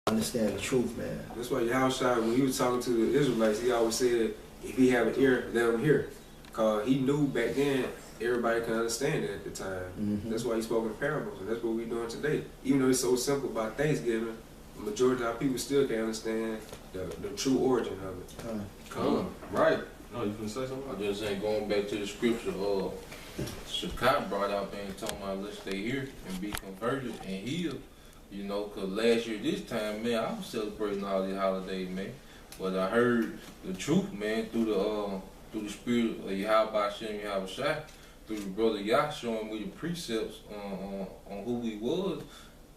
understand the truth, man. That's why Yahushua, when he was talking to the Israelites, he always said, if he have an ear, let him hear. Because he knew back then everybody could understand it at the time. That's why he spoke in parables, and that's what we're doing today. Even though it's so simple about Thanksgiving, the majority of our people still can't understand the true origin of it. Come on. Right. No, you gonna say something? I'm just saying, going back to the scripture, Shekinah brought out there and talking about let's stay here and be converted and healed. You know, because last year this time, man, I was celebrating all these holidays, man. But I heard the truth, man, through the spirit of Yahweh Hashem Yahushua, through the brother Yah showing me the precepts on who he was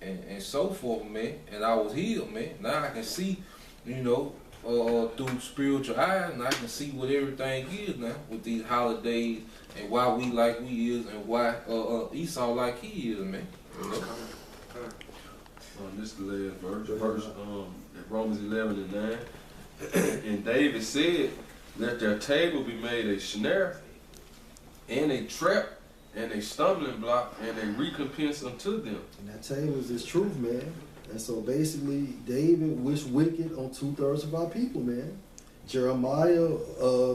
and so forth, man. And I was healed, man. Now I can see, you know, through spiritual eyes, and I can see what everything is now with these holidays and why we like we is and why Esau like he is, man. You know? This is the last verse, Romans 11 and 9. And David said, let their table be made a snare and a trap and a stumbling block and a recompense unto them. And that table is this truth, man. And so basically, David wished wicked on 2/3 of our people, man. Jeremiah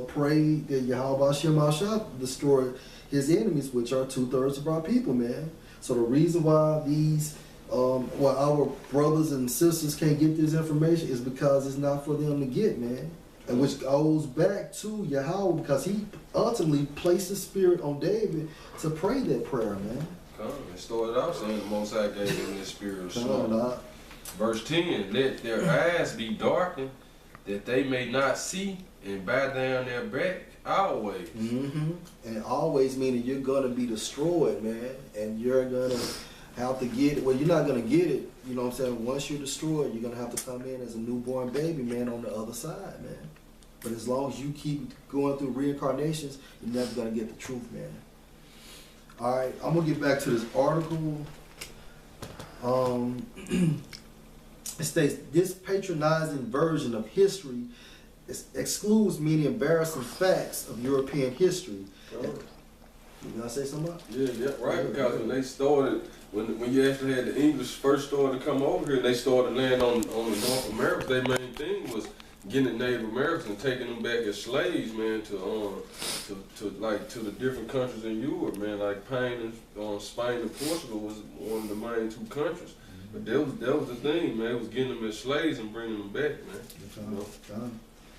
prayed that Yahweh Shemashah destroy his enemies, which are 2/3 of our people, man. So the reason why these our brothers and sisters can't get this information is because it's not for them to get, man. And which goes back to Yahweh, because he ultimately placed the spirit on David to pray that prayer, man. Come, it started out saying the Most High gave them this spirit of slumber. Verse 10, let their eyes be darkened, that they may not see, and bow down their back always. And always meaning you're going to be destroyed, man. And you're going to have to get it. Well, you're not going to get it. You know what I'm saying? Once you're destroyed, you're going to have to come in as a newborn baby, man, on the other side, man. But as long as you keep going through reincarnations, you're never going to get the truth, man. All right, I'm going to get back to this article. It states, this patronizing version of history excludes many embarrassing facts of European history. You gonna say something about? Yeah, right. Because when they started, when you actually had the English first started to come over here, they started landing on the North America. Their main thing was getting the Native Americans and taking them back as slaves, man, to the different countries in Europe, man. Like Spain and Portugal was one of the main two countries. But that was the thing, man. It was getting them as slaves and bringing them back, man. You know?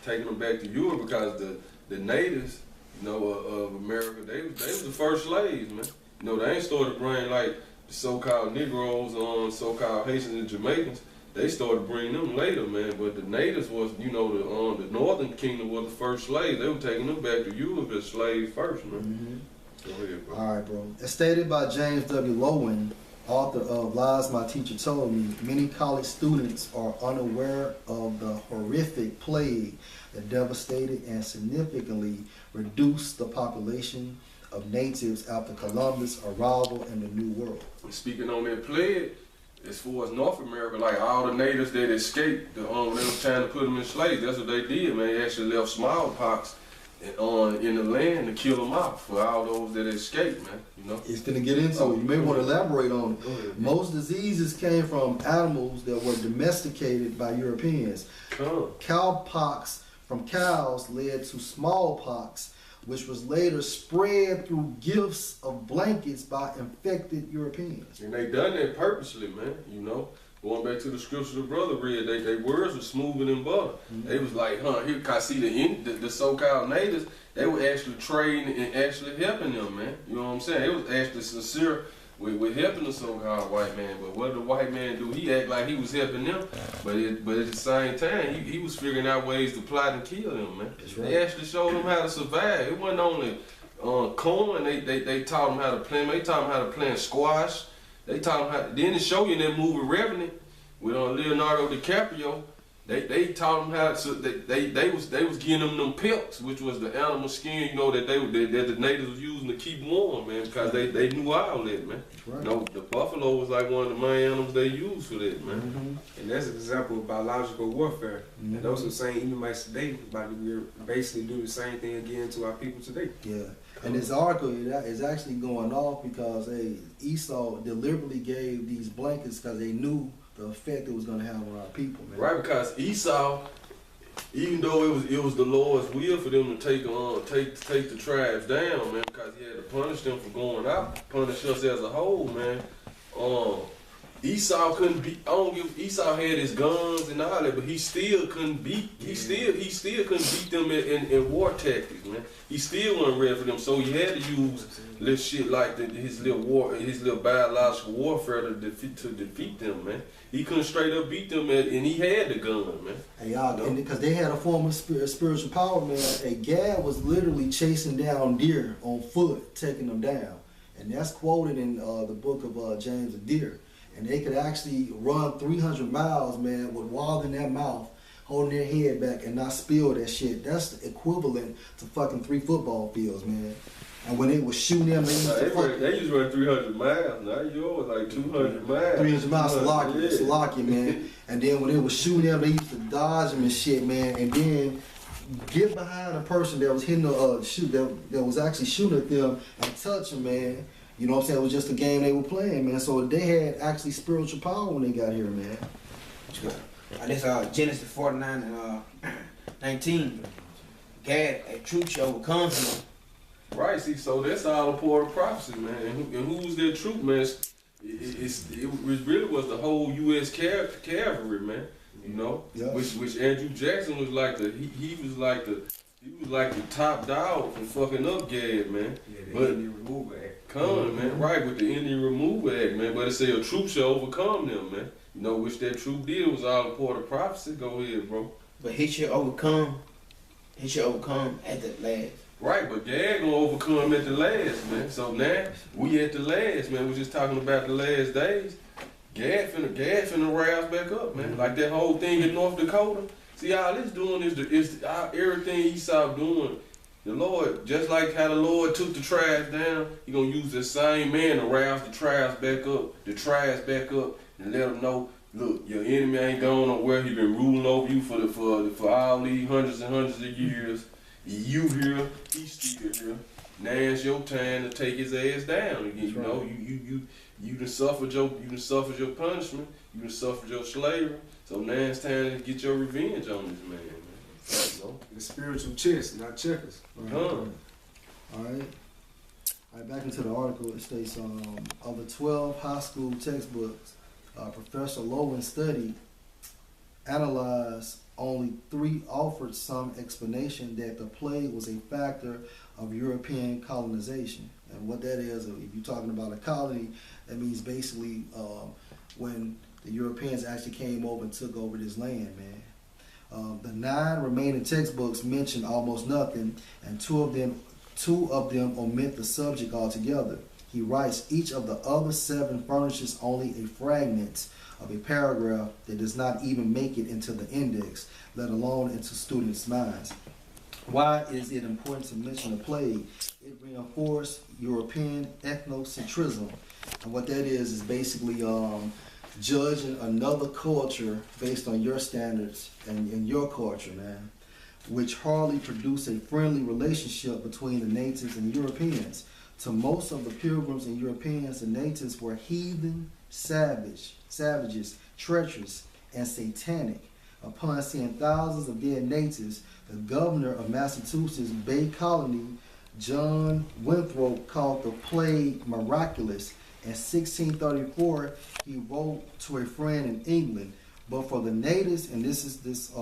Taking them back to Europe because the natives, you know, of America, they was the first slaves, man. You know, they ain't started bringing like the so-called Negroes, so-called Haitians and Jamaicans. They started bringing them later, man. But the natives was, you know, the Northern Kingdom was the first slaves. They were taking them back to Europe as slaves first, man. Go ahead, bro. All right, bro. As stated by James W. Lowen, author of Lies My Teacher Told Me, many college students are unaware of the horrific plague that devastated and significantly reduced the population of natives after Columbus' arrival in the New World. Speaking on that plague, as far as North America, like all the natives that escaped, they was trying to put them in slaves. That's what they did, man. They actually left smallpox in the land to kill them off for all those that escaped, man. You know, it's gonna get into it. You may want to elaborate on it. Most diseases came from animals that were domesticated by Europeans. Cowpox from cows led to smallpox, which was later spread through gifts of blankets by infected Europeans. And they done that purposely, man. You know, going back to the scripture the brother read, they words were smoother than butter. They was like, here, cause see the so-called natives, they were actually trading and actually helping them, man. You know what I'm saying? They was actually sincere with helping the so-called white man. But what did the white man do? He act like he was helping them, but at the same time, he was figuring out ways to plot and kill them, man. Right. They actually showed them how to survive. It wasn't only corn. They taught them how to plant. They taught them how to plant squash. They taught them how. Then to show you in that movie Revenant with Leonardo DiCaprio, they taught them how to. They was getting them pelts, which was the animal skin, you know, that the natives was using to keep warm, man, because they knew all that, man. Right. You know, the buffalo was like one of the main animals they used for that, man. And that's an example of biological warfare. And those are saying Edomites today about to basically do the same thing again to our people today. Yeah. And this article is actually going off because Esau deliberately gave these blankets because they knew the effect it was gonna have on our people, man. Right, because Esau, even though it was the Lord's will for them to take the tribes down, man, because he had to punish them for going out, punish us as a whole, man. Esau couldn't beat. Esau had his guns and all that, but he still couldn't beat. He still couldn't beat them in war tactics, man. He still wasn't ready for them, so he had to use little shit like his little biological warfare to defeat them, man. He couldn't straight up beat them, and he had the gun, man. Hey, y'all, because they had a form of spiritual power, man. Hey, Gad was literally chasing down deer on foot, taking them down, and that's quoted in the book of James the Deer. And they could actually run 300 miles, man, with water in their mouth, holding their head back and not spill that shit. That's the equivalent to fucking 3 football fields, man. And when they was shooting them, they used to run 300 miles. Now yours like 200 miles. 300 miles, Salaki, man. And then when they was shooting them, they used to dodge them and shit, man. And then get behind a person that was hitting that was actually shooting at them and touch them, man. You know what I'm saying? It was just a game they were playing, man. So they had actually spiritual power when they got here, man. This Genesis 49 and 19. Gad, a troop shall overcome him. Right, see, so that's all a part of prophecy, man. And who's that troop, man? It really was the whole U.S. cavalry, man. You know, yeah. Which Andrew Jackson was like he was like the top dog from fucking up Gad, man. Yeah, but Indian Removal Act. Man, right, with the Indian Removal Act, man. But it say a troop shall overcome them, man. You know, which that troop did was all a part of prophecy. Go ahead, bro. But he should overcome at the last. Right, but Gad gonna overcome at the last, man. So now we at the last, man. We're just talking about the last days. Gad finna rouse back up, man. Like that whole thing in North Dakota. See, all it's doing is everything Esau doing. The Lord, just like how the Lord took the tribes down, He gonna use the same man to rouse the tribes back up, and let them know, look, your enemy ain't going nowhere. He been ruling over you for all these hundreds and hundreds of years. You here, he's still here. Now it's your time to take his ass down again. You know, you done suffered your punishment. You done suffered your slavery. So now it's time to get your revenge on this man. You know? The spiritual chess, not checkers. All right, back into the article. It states, of the 12 high school textbooks Professor Lowen studied, analyzed, only 3 offered some explanation that the plague was a factor of European colonization. And what that is, if you're talking about a colony, that means basically when the Europeans actually came over and took over this land, man. The 9 remaining textbooks mention almost nothing, and two of them omit the subject altogether. He writes, each of the other 7 furnishes only a fragment of a paragraph that does not even make it into the index, let alone into students' minds. Why is it important to mention the plague? It reinforced European ethnocentrism. And what that is basically judging another culture based on your standards and your culture, man, which hardly produced a friendly relationship between the natives and Europeans. To most of the pilgrims and Europeans, the natives were heathen, savages, treacherous, and satanic. Upon seeing thousands of dead natives, the governor of Massachusetts Bay Colony, John Winthrop, called the plague miraculous. In 1634, he wrote to a friend in England, but for the natives, and this is this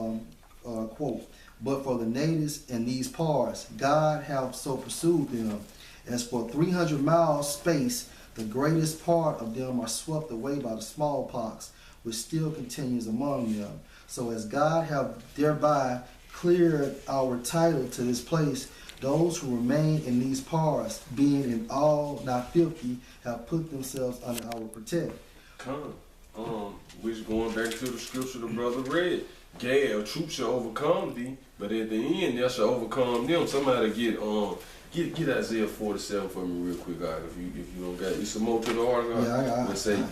quote, but for the natives in these parts, God hath so pursued them, as for 300 miles space, the greatest part of them are swept away by the smallpox, which still continues among them. So as God hath thereby cleared our title to this place, those who remain in these parts, being in all not filthy, have put themselves under our protection. Which going back to the scripture the brother read, Gad, a troop shall overcome thee, but at the end they shall overcome them. Somebody get Isaiah 47 for me real quick, guys. If you don't got some more to the article, let's say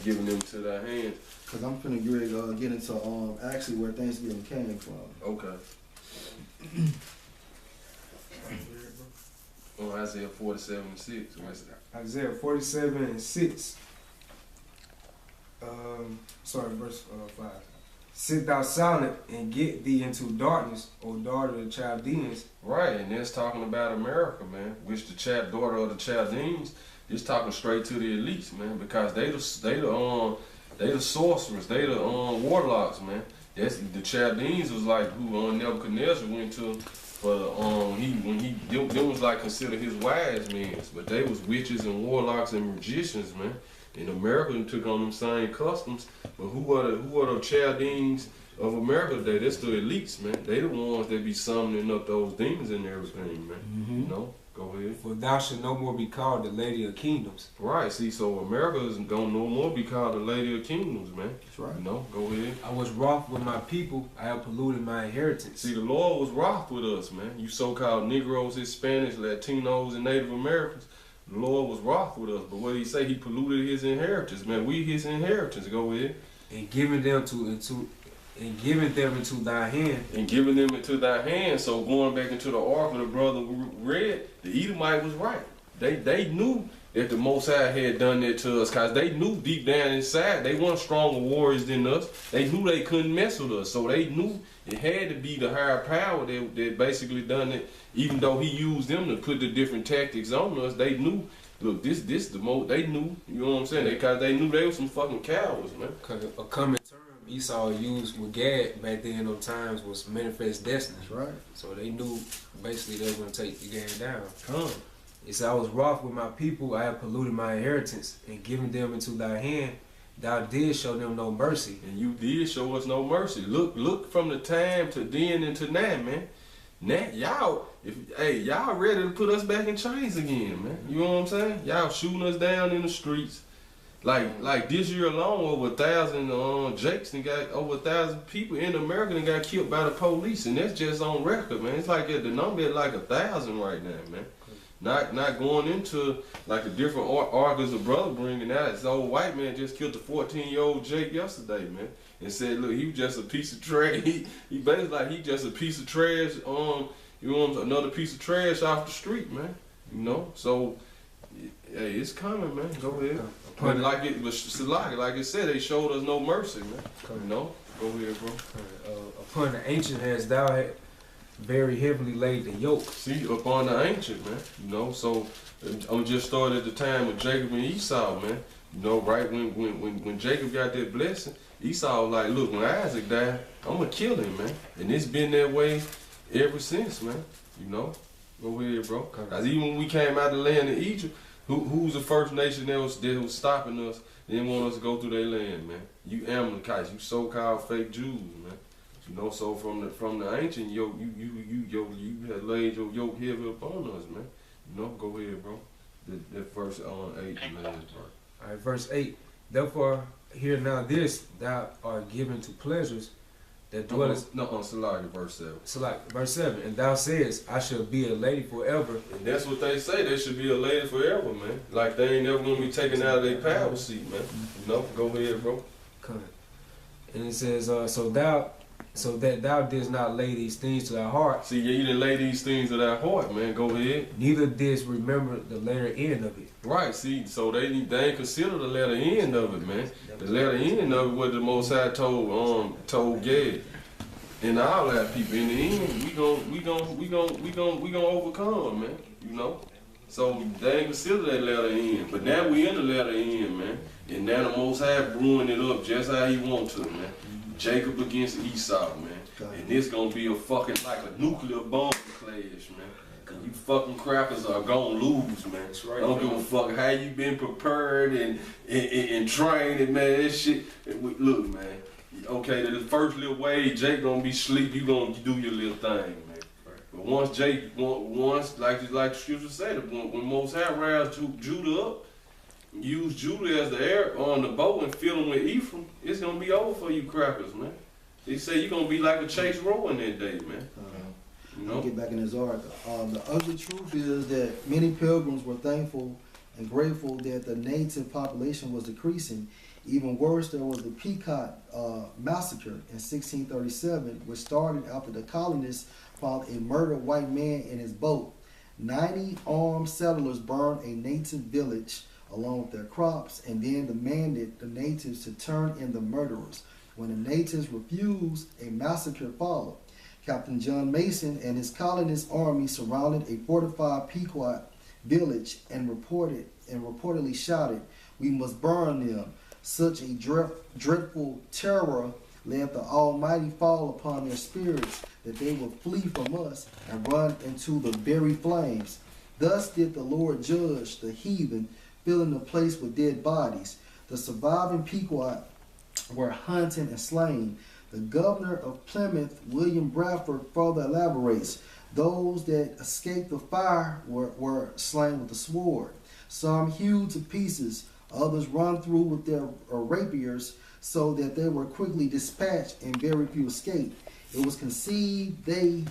giving them to thy hands. Cause I'm finna get into actually where Thanksgiving came from. Okay. Isaiah 47:6. Isaiah 47:6. verse 5. Sit thou silent and get thee into darkness, O daughter of the Chaldeans. Right, and that's talking about America, man. Which the daughter of the Chaldeans is talking straight to the elites, man, because they the sorcerers, they the warlocks, man. That's the Chaldeans was like who Nebuchadnezzar went to for them was like considered his wise men, but they was witches and warlocks and magicians, man. And America took on them same customs, but who are the Chaldeans of America today? That's the elites, man. They the ones that be summoning up those demons and everything, man. You know, go ahead. For thou shalt no more be called the Lady of Kingdoms. Right, see, so America is gonna no more be called the Lady of Kingdoms, man. That's right. You know, go ahead. I was wroth with my people, I have polluted my inheritance. See, the Lord was wroth with us, man. You so-called Negroes, Hispanics, Latinos, and Native Americans. The Lord was wroth with us, but what did he say? He polluted his inheritance, man. We his inheritance. Go ahead. And giving them into thy hand. And giving them into thy hand. So going back into the ark of the brother read, the Edomite was right. They knew that the Most High had done that to us, because they knew deep down inside they weren't stronger warriors than us. They knew they couldn't mess with us, so they knew it had to be the higher power that basically done it. Even though he used them to put the different tactics on us, they knew. Look, this the most they knew. You know what I'm saying? Because they knew they were some fucking cowards, man. A common term Esau used with Gad back then in those times was manifest destiny. That's right. So they knew basically they were going to take the game down. Come. It said, I was wroth with my people, I have polluted my inheritance, and given them into thy hand. Thou did show them no mercy. And you did show us no mercy. Look from the time to then and to now, man. Now y'all ready to put us back in chains again, man. You know what I'm saying? Y'all shooting us down in the streets. Like this year alone, over 1,000 Jakes and got over 1,000 people in America and got killed by the police, and that's just on record, man. It's like the number is like 1,000 right now, man. Not going into like the different arguments the brother bringing out. This old white man just killed a 14-year-old Jake yesterday, man, and said, look, he was just a piece of trash. He basically like he just a piece of trash. You know, another piece of trash off the street, man. You know, so hey, it's coming, man. Go ahead. But like it was like it said, they showed us no mercy, man. You know, go ahead, bro. Upon the ancient has thou very heavily laid the yoke. See, upon the ancient, man. You know, so I'm just started at the time of Jacob and Esau, man. You know, right when Jacob got that blessing, Esau was like, look, when Isaac died, I'm gonna kill him, man. And it's been that way ever since, man. You know, go ahead, bro. Cause even when we came out of the land of Egypt, who was the first nation that was stopping us? They didn't want us to go through their land, man. You Amalekites, you so-called fake Jews, man. You know, so from the ancient yoke, you had laid your yoke heavy upon us, man. You know, go ahead, bro. That verse 8, last verse. All right, verse 8. Therefore, hear now this, thou art given to pleasures that dwellest. No, Salaki, verse 7. Salaki, verse 7. And thou sayest, I shall be a lady forever. And that's what they say. They should be a lady forever, man. Like they ain't never gonna be taken out of their power seat, man. You know, go ahead, bro. Come. And it says, so that thou didst not lay these things to thy heart. See, you didn't lay these things to thy heart, man. Go ahead. Neither didst remember the latter end of it. Right, see, so they ain't consider the latter end of it, man. The latter end of it, what the Most High told Gad and all that people. In the end, we gonna overcome, man. You know. So they ain't consider that latter end, but now we in the latter end, man. And now the Most High brewing it up just how He wants to, man. Jacob against Esau, man. And this gonna be a fucking like a nuclear bomb clash, man. Cause you fucking crackers are gonna lose, man. That's right. Don't give a fuck how you been prepared and trained, and man, that shit. Look, man. Okay, the first little wave, Jake gonna be sleep. You gonna do your little thing, man. But once like the scripture said, when Most High roused Judah up, use Judah as the air on the boat and fill them with Ephraim, it's gonna be over for you crackers, man. They say you're gonna be like a chase row in that day, man. You know? Get back in his ark. The ugly truth is that many pilgrims were thankful and grateful that the native population was decreasing. Even worse, there was the Pequot massacre in 1637, which started after the colonists found a murdered white man in his boat. 90 armed settlers burned a native village along with their crops, and then demanded the natives to turn in the murderers. When the natives refused, a massacre followed. Captain John Mason and his colonist army surrounded a fortified Pequot village and reportedly shouted, "We must burn them." Such a dreadful terror let the Almighty fall upon their spirits that they would flee from us and run into the very flames. Thus did the Lord judge the heathen, filling the place with dead bodies. The surviving Pequot were hunted and slain. The governor of Plymouth, William Bradford, further elaborates. Those that escaped the fire were slain with the sword. Some hewed to pieces, others run through with their rapiers, so that they were quickly dispatched and very few escaped. It was conceived they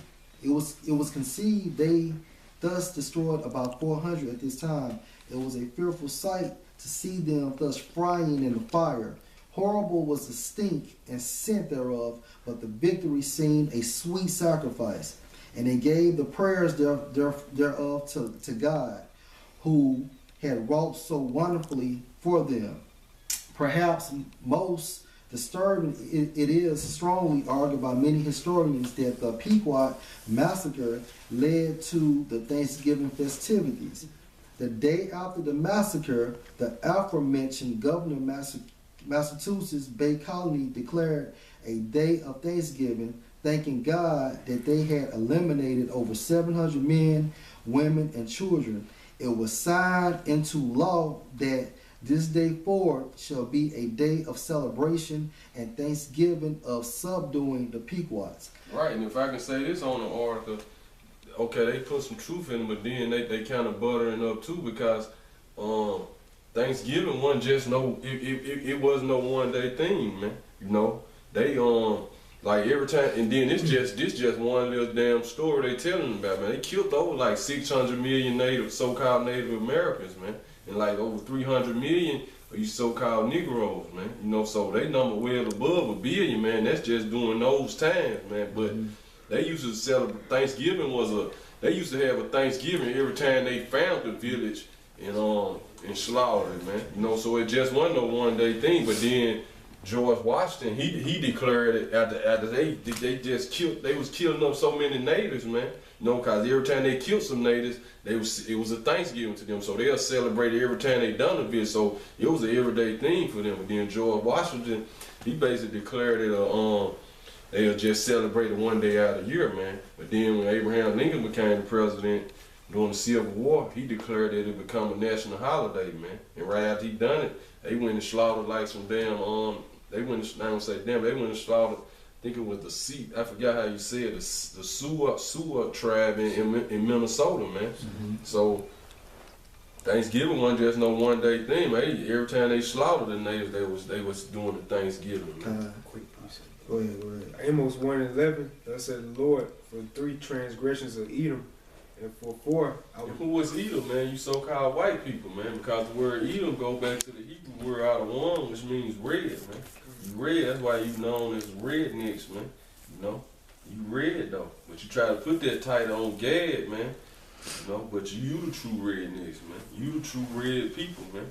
thus destroyed about 400 at this time. It was a fearful sight to see them thus frying in the fire. Horrible was the stink and scent thereof, but the victory seemed a sweet sacrifice. And they gave the prayers thereof to God, who had wrought so wonderfully for them. Perhaps most disturbing, it is strongly argued by many historians that the Pequot massacre led to the Thanksgiving festivities. The day after the massacre, the aforementioned governor of Massachusetts Bay Colony declared a day of Thanksgiving, thanking God that they had eliminated over 700 men, women, and children. It was signed into law that this day forward shall be a day of celebration and thanksgiving of subduing the Pequots. Right, and if I can say this on the article, okay, they put some truth in it, but then they kind of buttering up too, because Thanksgiving wasn't just it wasn't no one day thing, man. You know, they like every time, and then this just one little damn story they telling about, man. They killed over like 600 million so-called Native Americans, man. And like over 300 million of you so-called Negroes, man. You know, so they number well above 1 billion, man. That's just during those times, man. But they used to celebrate Thanksgiving they used to have a Thanksgiving every time they found the village and slaughtered it, man. You know, so it just wasn't no one day thing. But then George Washington, he declared it after they just killed, they was killing up so many natives, man. You know, cause every time they killed some natives, it was a Thanksgiving to them. So they'll celebrate it every time they done a bit. So it was an everyday thing for them. But then George Washington, he basically declared it they'll just celebrate it one day out of the year, man. But then when Abraham Lincoln became the president during the Civil War, he declared that it become a national holiday, man. And right after he done it, they went and slaughtered like some damn they went and slaughtered, I think it was the Sioux, I forgot how you said it, the Sioux tribe in Minnesota, man. So Thanksgiving wasn't just no one day thing, man. Every time they slaughtered the natives, they was doing the Thanksgiving, man. Go ahead. Amos 1:11, thus said the Lord, for 3 transgressions of Edom, and for 4, who was Edom, man? You so-called white people, man, because the word Edom go back to the Hebrew word out of one, which means red, man. You red, that's why you known as rednecks, man. You know, you red though, but you try to put that title on Gad, man. You know, but you the true rednecks, man. You the true red people, man.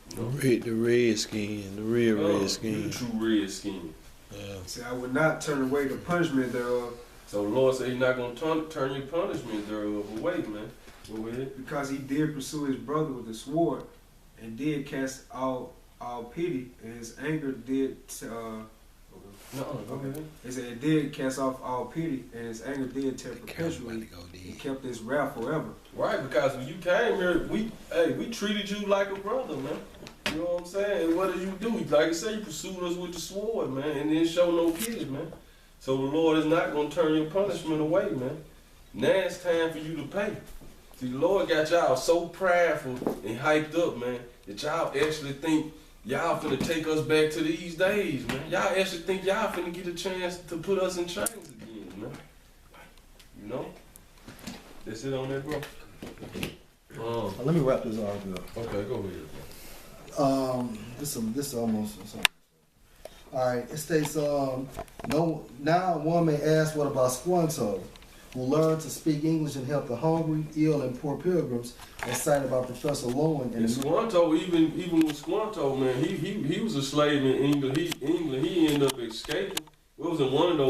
You know? The red skin, the red skin. You the true red skin. Yeah. See, I would not turn away the punishment thereof. So the Lord said He's not gonna turn your punishment thereof away, man. Go ahead. Because he did pursue his brother with the sword, and did cast all pity, and his anger did. It said it did cast off all pity, and his anger did tear perpetually. He kept his wrath forever. Right, because when you came here, we treated you like a brother, man. You know what I'm saying? And what did you do? Like I said, you pursued us with the sword, man, and didn't show no pity, man. So the Lord is not gonna turn your punishment away, man. Now it's time for you to pay. See, the Lord got y'all so prideful and hyped up, man, that y'all actually think y'all finna take us back to these days, man. Y'all actually think y'all finna get a chance to put us in chains again, man. You know? That's it on that, bro. Let me wrap this article up. Okay, go ahead. This is almost. All right, it states, now one may ask, what about Squanto? who learned to speak English and help the hungry, ill, and poor pilgrims, as cited by Professor Lowen. And Squanto, even with Squanto, man, he was a slave in England. He ended up escaping. It was in one of those